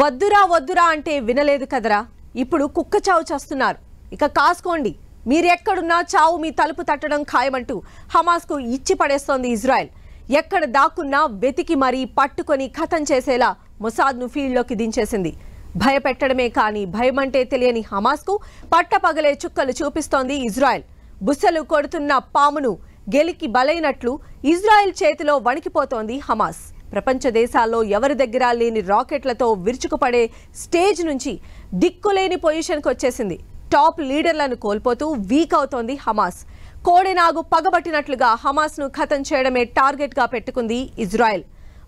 వద్దురా వద్దురా అంటే వినలేదు కదరా. ఇప్పుడు కుక్క చావు చేస్తున్నారు. ఇక కాసుకోండి, మీరెక్కడున్నా చావు మీ తలుపు తట్టడం ఖాయమంటూ హమాస్కు ఇచ్చి పడేస్తోంది ఇజ్రాయెల్. ఎక్కడ దాక్కున్నా వెతికి మరీ పట్టుకొని ఖతం చేసేలా మొసాద్ను ఫీల్డ్లోకి దించేసింది. భయపెట్టడమే కానీ భయమంటే తెలియని హమాస్కు పట్టపగలే చుక్కలు చూపిస్తోంది ఇజ్రాయెల్. బుస్సలు కొడుతున్న పామును గెలికి బలైనట్లు ఇజ్రాయెల్ చేతిలో వణికిపోతోంది హమాస్. ప్రపంచ దేశాల్లో ఎవరి దగ్గర లేని రాకెట్లతో విరుచుకుపడే స్టేజ్ నుంచి దిక్కులేని పొజిషన్కి వచ్చేసింది. టాప్ లీడర్లను కోల్పోతూ వీక్ అవుతోంది హమాస్. కోడెనాగు పగబట్టినట్లుగా హమాస్ను ఖతం చేయడమే టార్గెట్గా పెట్టుకుంది ఇజ్రాయెల్.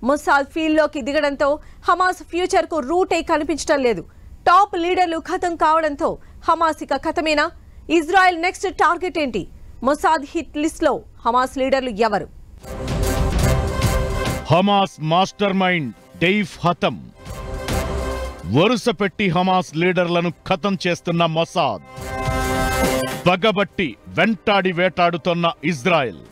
మొసాద్ ఫీల్డ్లోకి దిగడంతో హమాస్ ఫ్యూచర్కు రూటే కనిపించడం లేదు. టాప్ లీడర్లు ఖతం కావడంతో హమాస్ ఇక ఖతమేనా? ఇజ్రాయెల్ నెక్స్ట్ టార్గెట్ ఏంటి? మొసాద్ హిట్ లిస్ట్లో హమాస్ లీడర్లు ఎవరు? హమాస్ మాస్టర్ మైండ్ డెయిఫ్ హతం. వరుస పెట్టి హమాస్ లీడర్లను ఖతం చేస్తున్న మొసాద్. పగబట్టి వెంటాడి వేటాడుతున్న ఇజ్రాయెల్.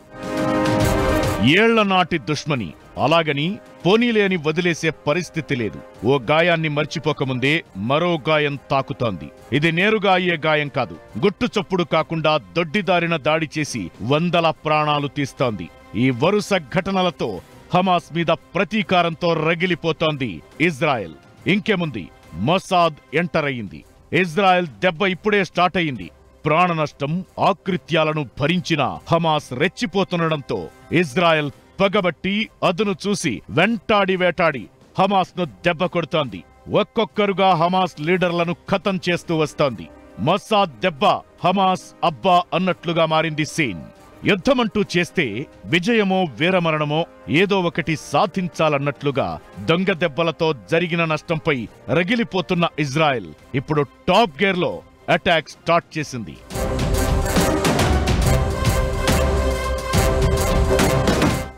ఏళ్ల నాటి దుష్మని, అలాగని పోనీలేని వదిలేసే పరిస్థితి లేదు. ఓ గాయాన్ని మర్చిపోకముందే మరో గాయం తాకుతోంది. ఇది నేరుగా అయ్యే గాయం కాదు. గుట్టు చప్పుడు కాకుండా దొడ్డిదారిన దాడి చేసి వందల ప్రాణాలు తీస్తోంది. ఈ వరుస ఘటనలతో హమాస్ మీద ప్రతీకారంతో రగిలిపోతోంది ఇజ్రాయెల్. ఇంకేముంది, మొసాద్ ఎంటర్ అయింది. ఇజ్రాయెల్ దెబ్బ ఇప్పుడే స్టార్ట్ అయింది. ప్రాణ నష్టం, ఆకృత్యాలను భరించిన హమాస్ రెచ్చిపోతుండడంతో ఇజ్రాయెల్ పగబట్టి అదును చూసి వెంటాడి వేటాడి హమాస్ను దెబ్బ కొడుతోంది. ఒక్కొక్కరుగా హమాస్ లీడర్లను ఖతం చేస్తూ వస్తోంది. మొసాద్ దెబ్బ హమాస్ అబ్బా అన్నట్లుగా మారింది సీన్. యుద్ధమంటూ చేస్తే విజయమో వీరమరణమో ఏదో ఒకటి సాధించాలన్నట్లుగా దొంగ దెబ్బలతో జరిగిన నష్టంపై రగిలిపోతున్న ఇజ్రాయెల్ ఇప్పుడు టాప్ గేర్లో అటాక్ స్టార్ట్ చేసింది.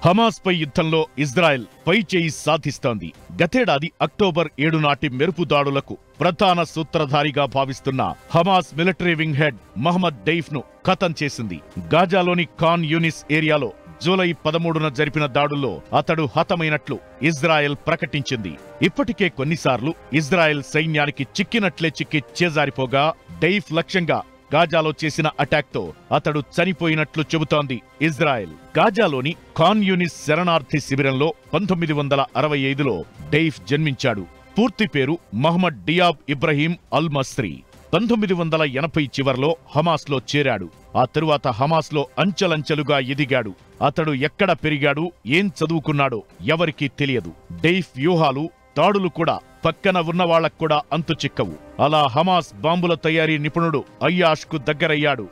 హమాస్ పై యుద్ధంలో ఇజ్రాయెల్ పై చేయి సాధిస్తోంది. గతేడాది అక్టోబర్ 7 నాటి మెరుపు దాడులకు ప్రధాన సూత్రధారిగా భావిస్తున్న Hamas military wing head Mohammed Deif ను ఖతం చేసింది. గాజాలోని ఖాన్ యూనిస్ ఏరియాలో జూలై 13న జరిపిన దాడుల్లో అతడు హతమైనట్లు ఇజ్రాయెల్ ప్రకటించింది. ఇప్పటికే కొన్నిసార్లు ఇజ్రాయెల్ సైన్యానికి చిక్కినట్లే చిక్కి చేజారిపోగా డెయిఫ్ లక్ష్యంగా గాజాలో చేసిన అటాక్ తో అతడు చనిపోయినట్లు చెబుతోంది ఇజ్రాయెల్. గాజాలోని ఖాన్ యూనిస్ శరణార్థి శిబిరంలో 1965లో డెయిఫ్ జన్మించాడు. పూర్తి పేరు మహమ్మద్ డియాబ్ ఇబ్రహీం అల్ మస్రీ. 1980 చివర్లో హమాస్లో చేరాడు. ఆ తరువాత హమాస్లో అంచెలంచెలుగా ఎదిగాడు. అతడు ఎక్కడ పెరిగాడు, ఏం చదువుకున్నాడో ఎవరికీ తెలియదు. డెయిఫ్ వ్యూహాలు, దాడులు కూడా పక్కన ఉన్నవాళ్లకు కూడా అంతు చిక్కవు. అలా హమాస్ బాంబుల తయారీ నిపుణుడు అయ్యాష్ కు దగ్గరయ్యాడు.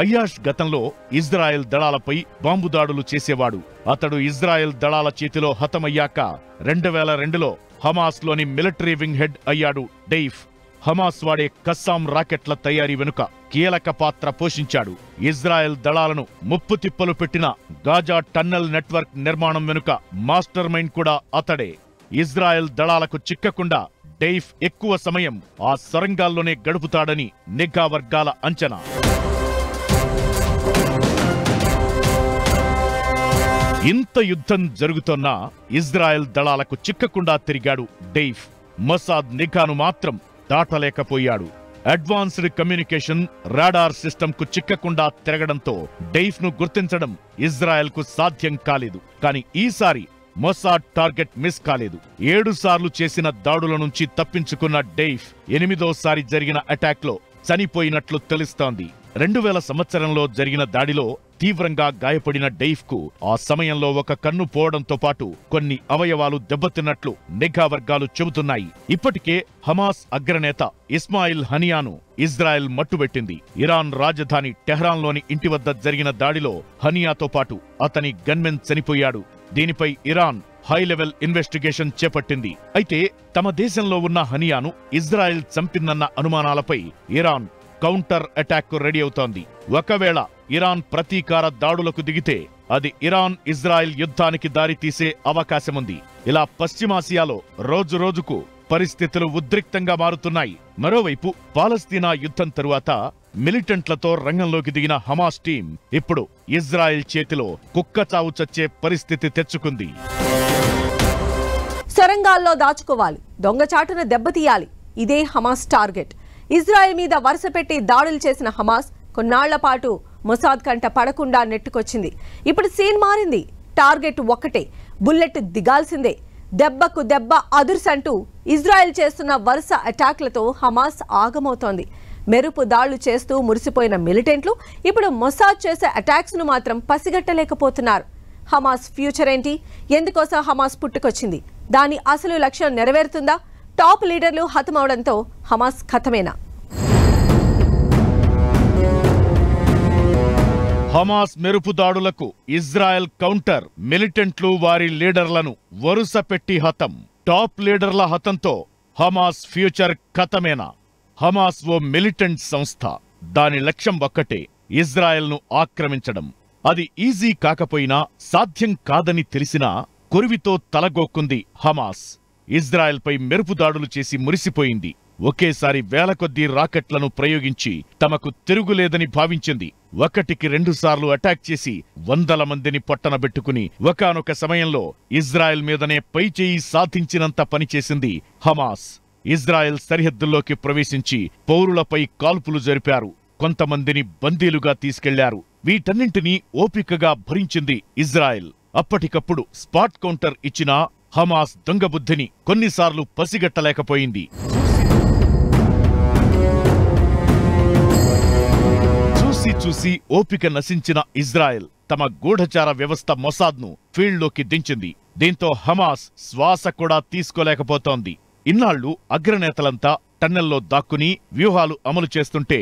అయ్యాష్ గతంలో ఇజ్రాయెల్ దళాలపై బాంబు దాడులు చేసేవాడు. అతడు ఇజ్రాయెల్ దళాల చేతిలో హతమయ్యాక 2002లో హమాస్ లోని మిలిటరీ వింగ్ హెడ్ అయ్యాడు డెయిఫ్. హమాస్ వాడే కస్సాం రాకెట్ల తయారీ వెనుక కీలక పాత్ర పోషించాడు. ఇజ్రాయెల్ దళాలను ముప్పు తిప్పలు పెట్టిన గాజా టన్నెల్ నెట్వర్క్ నిర్మాణం వెనుక మాస్టర్ మైండ్ కూడా అతడే. ఇజ్రాయెల్ దళాలకు చిక్కకుండా డెయిఫ్ ఎక్కువ సమయం ఆ సొరంగాల్లోనే గడుపుతాడని నిఘా వర్గాల అంచనా. ఇంత యుద్ధం జరుగుతున్నా ఇజ్రాయెల్ దళాలకు చిక్కకుండా తిరిగాడు డెయిఫ్. మొసాద్ నిఘాను మాత్రం దాటలేకపోయాడు. అడ్వాన్స్డ్ కమ్యూనికేషన్ రాడార్ సిస్టమ్ కు చిక్కకుండా తిరగడంతో డెయిఫ్ ను గుర్తించడం ఇజ్రాయెల్ కు సాధ్యం కాలేదు. కానీ ఈసారి మొసాద్ టార్గెట్ మిస్ కాలేదు. 7 సార్లు చేసిన దాడుల నుంచి తప్పించుకున్న డెయిఫ్ 8వసారి జరిగిన అటాక్ లో చనిపోయినట్లు తెలుస్తోంది. 2000 సంవత్సరంలో జరిగిన దాడిలో తీవ్రంగా గాయపడిన డెయిఫ్ కు ఆ సమయంలో ఒక కన్ను పోవడంతో పాటు కొన్ని అవయవాలు దెబ్బతిన్నట్లు నిఘా వర్గాలు చెబుతున్నాయి. ఇప్పటికే హమాస్ అగ్రనేత ఇస్మాయిల్ హనియాను ఇజ్రాయెల్ మట్టుబెట్టింది. ఇరాన్ రాజధాని టెహ్రాన్లోని ఇంటి వద్ద జరిగిన దాడిలో హనియాతో పాటు అతని గన్మెన్ చనిపోయాడు. దీనిపై ఇరాన్ హై లెవెల్ ఇన్వెస్టిగేషన్ చేపట్టింది. అయితే తమ దేశంలో ఉన్న హనియాను ఇజ్రాయెల్ చంపిందన్న అనుమానాలపై ఇరాన్ కౌంటర్ అటాక్ కు రెడీ అవుతోంది. ఒకవేళ ఇరాన్ ప్రతీకార దాడులకు దిగితే అది ఇరాన్ ఇజ్రాయెల్ యుద్ధానికి దారితీసే అవకాశముంది. ఇలా పశ్చిమాసియాలో రోజు రోజుకు పరిస్థితులు ఉద్రిక్తంగా మారుతున్నాయి. మరోవైపు పాలస్తీనా యుద్ధం తరువాత మిలిటెంట్లతో రంగంలోకి దిగిన హమాస్ టీం ఇప్పుడు ఇజ్రాయెల్ చేతిలో కుక్క చావు చచ్చే పరిస్థితి తెచ్చుకుంది. సొరంగ సొరంగాల్లో దాచుకోవాలి, దొంగచాటున దెబ్బతీయాలి. ఇదే హమాస్ టార్గెట్. ఇజ్రాయెల్ మీద వరుస పెట్టి దాడులు చేసిన హమాస్ కొన్నాళ్ల పాటు మొసాద్ కంట పడకుండా నెట్టుకొచ్చింది. ఇప్పుడు సీన్ మారింది. టార్గెట్ ఒక్కటే, బుల్లెట్ దిగాల్సిందే. దెబ్బకు దెబ్బ అదుర్సంటూ ఇజ్రాయెల్ చేస్తున్న వరుస అటాక్లతో హమాస్ ఆగమవుతోంది. మెరుపు దాళ్లు చేస్తూ మురిసిపోయిన మిలిటెంట్లు ఇప్పుడు మొసాద్ చేసే అటాక్స్ ను మాత్రం పసిగట్టలేకపోతున్నారు. హమాస్ ఫ్యూచర్ ఏంటి? ఎందుకోసం హమాస్ పుట్టుకొచ్చింది? దాని అసలు లక్ష్యం నెరవేరుతుందా? టాప్ లీడర్లు హతమవడంతో హమాస్ ఖతమేనా? హమాస్ మెరుపు దాడులకు ఇజ్రాయెల్ కౌంటర్. మిలిటెంట్లు వారి లీడర్లను వరుస పెట్టి హతం. టాప్ లీడర్ల హతంతో హమాస్ ఫ్యూచర్ ఖతమేనా? హమాస్ ఓ మిలిటెంట్ సంస్థ. దాని లక్ష్యం ఒక్కటే, ఇజ్రాయెల్ను ఆక్రమించడం. అది ఈజీ కాకపోయినా, సాధ్యం కాదని తెలిసినా కొరివితో తలగొక్కుంది హమాస్. ఇజ్రాయెల్పై మెరుపు దాడులు చేసి మురిసిపోయింది. ఒకేసారి వేల కొద్దీ రాకెట్లను ప్రయోగించి తమకు తిరుగులేదని భావించింది. ఒకటికి 2 సార్లు అటాక్ చేసి వందల మందిని పొట్టనబెట్టుకుని ఒకానొక సమయంలో ఇజ్రాయెల్ మీదనే పైచేయి సాధించినంత పనిచేసింది హమాస్. ఇజ్రాయెల్ సరిహద్దుల్లోకి ప్రవేశించి పౌరులపై కాల్పులు జరిపారు. కొంతమందిని బందీలుగా తీసుకెళ్లారు. వీటన్నింటినీ ఓపికగా భరించింది ఇజ్రాయెల్. అప్పటికప్పుడు స్పాట్ కౌంటర్ ఇచ్చినా హమాస్ దొంగబుద్ధిని కొన్నిసార్లు పసిగట్టలేకపోయింది. చూసి ఓపిక నశించిన ఇజ్రాయెల్ తమ గూఢచార వ్యవస్థ మొసాద్ను ఫీల్డ్లోకి దించింది. దీంతో హమాస్ శ్వాస కూడా తీసుకోలేకపోతోంది. ఇన్నాళ్లు అగ్రనేతలంతా టన్నెల్లో దాక్కుని వ్యూహాలు అమలు చేస్తుంటే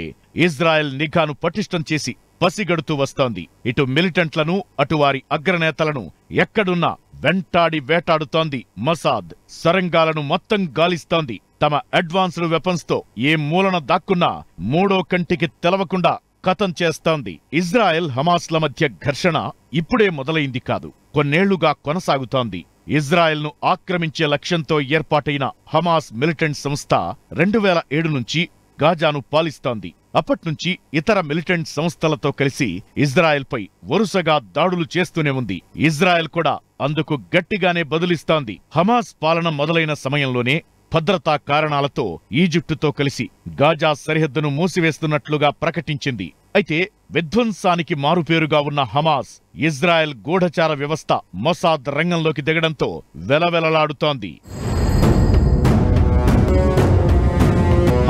ఇజ్రాయెల్ నిఘాను పటిష్టం చేసి పసిగడుతూ వస్తోంది. ఇటు మిలిటెంట్లను, అటు వారి అగ్రనేతలను ఎక్కడున్నా వెంటాడి వేటాడుతోంది మొసాద్. సొరంగాలను మొత్తం గాలిస్తోంది. తమ అడ్వాన్స్డ్ వెపన్స్ తో ఏ మూలన దాక్కున్నా మూడో కంటికి తెలవకుండా ఖతం చేస్తోంది. ఇజ్రాయెల్ హమాస్ల మధ్య ఘర్షణ ఇప్పుడే మొదలైంది కాదు, కొన్నేళ్లుగా కొనసాగుతోంది. ఇజ్రాయెల్ను ఆక్రమించే లక్ష్యంతో ఏర్పాటైన హమాస్ మిలిటెంట్ సంస్థ 2007 నుంచి గాజాను పాలిస్తోంది. అప్పట్నుంచి ఇతర మిలిటెంట్ సంస్థలతో కలిసి ఇజ్రాయెల్పై వరుసగా దాడులు చేస్తూనే ఉంది. ఇజ్రాయెల్ కూడా అందుకు గట్టిగానే బదులిస్తోంది. హమాస్ పాలన మొదలైన సమయంలోనే భద్రతా కారణాలతో ఈజిప్టుతో కలిసి గాజా సరిహద్దును మూసివేస్తున్నట్లుగా ప్రకటించింది. అయితే విధ్వంసానికి మారుపేరుగా ఉన్న హమాస్, ఇజ్రాయెల్ గూఢచార వ్యవస్థ మొసాద్ రంగంలోకి దిగడంతో వెలవెలలాడుతోంది.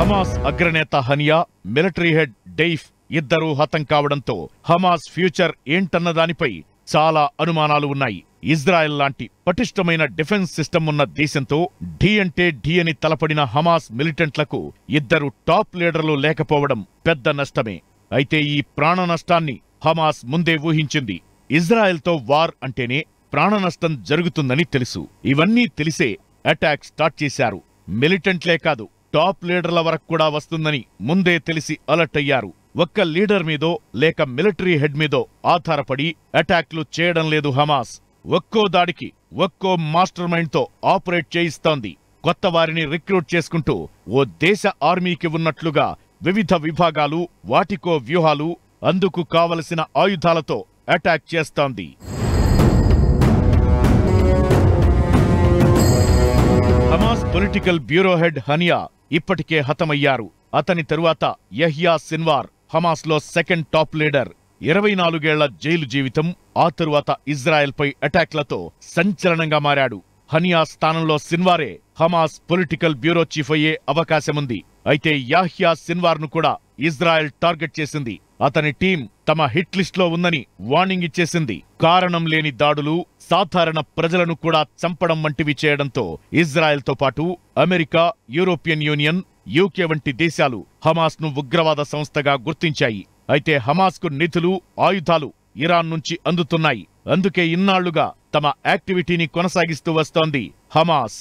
హమాస్ అగ్రనేత హనియా, మిలిటరీ హెడ్ డెయిఫ్ ఇద్దరూ హతం కావడంతో హమాస్ ఫ్యూచర్ ఏంటన్న దానిపై చాలా అనుమానాలు ఉన్నాయి. ఇజ్రాయెల్ లాంటి పటిష్టమైన డిఫెన్స్ సిస్టమ్ ఉన్న దేశంతో ఢీ అంటే ఢీ అని తలపడిన హమాస్ మిలిటెంట్లకు ఇద్దరు టాప్ లీడర్లు లేకపోవడం పెద్ద నష్టమే. అయితే ఈ ప్రాణ నష్టాన్ని హమాస్ ముందే ఊహించింది. ఇజ్రాయెల్తో వార్ అంటేనే ప్రాణ నష్టం జరుగుతుందని తెలుసు. ఇవన్నీ తెలిసే అటాక్ స్టార్ట్ చేశారు. మిలిటెంట్లే కాదు, టాప్ లీడర్ల వరకు కూడా వస్తుందని ముందే తెలిసి అలర్ట్ అయ్యారు. ఒక్క లీడర్ మీదో లేక మిలిటరీ హెడ్ మీదో ఆధారపడి అటాక్లు చేయడం లేదు హమాస్. ఒక్కో దాడికి ఒక్కో మాస్టర్ మైండ్ తో ఆపరేట్ చేయిస్తోంది. కొత్త వారిని రిక్రూట్ చేసుకుంటూ ఓ దేశ ఆర్మీకి ఉన్నట్లుగా వివిధ విభాగాలు, వాటికో వ్యూహాలు, అందుకు కావలసిన ఆయుధాలతో అటాక్ చేస్తోంది. Hamas political bureau head Haniyeh ఇప్పటికే హతమయ్యారు. అతని తరువాత యహ్యా సిన్వార్ హమాస్లో సెకండ్ టాప్ లీడర్. 24 ఏళ్ల జైలు జీవితం, ఆ తరువాత ఇజ్రాయెల్పై అటాక్లతో సంచలనంగా మారాడు. హనియా స్థానంలో సిన్వారే హమాస్ పొలిటికల్ బ్యూరో చీఫ్ అయ్యే అవకాశముంది. అయితే యాహ్యా సిన్వార్ను కూడా ఇజ్రాయెల్ టార్గెట్ చేసింది. అతని టీం తమ హిట్ లిస్ట్లో ఉందని వార్నింగ్ ఇచ్చేసింది. కారణం లేని దాడులు, సాధారణ ప్రజలను కూడా చంపడం వంటివి చేయడంతో ఇజ్రాయెల్తో పాటు అమెరికా, యూరోపియన్ యూనియన్, యూకే వంటి దేశాలు హమాస్ను ఉగ్రవాద సంస్థగా గుర్తించాయి. అయితే హమాస్కు నిధులు, ఆయుధాలు ఇరాన్ నుంచి అందుతున్నాయి. అందుకే ఇన్నాళ్లుగా తమ యాక్టివిటీని కొనసాగిస్తూ వస్తోంది హమాస్.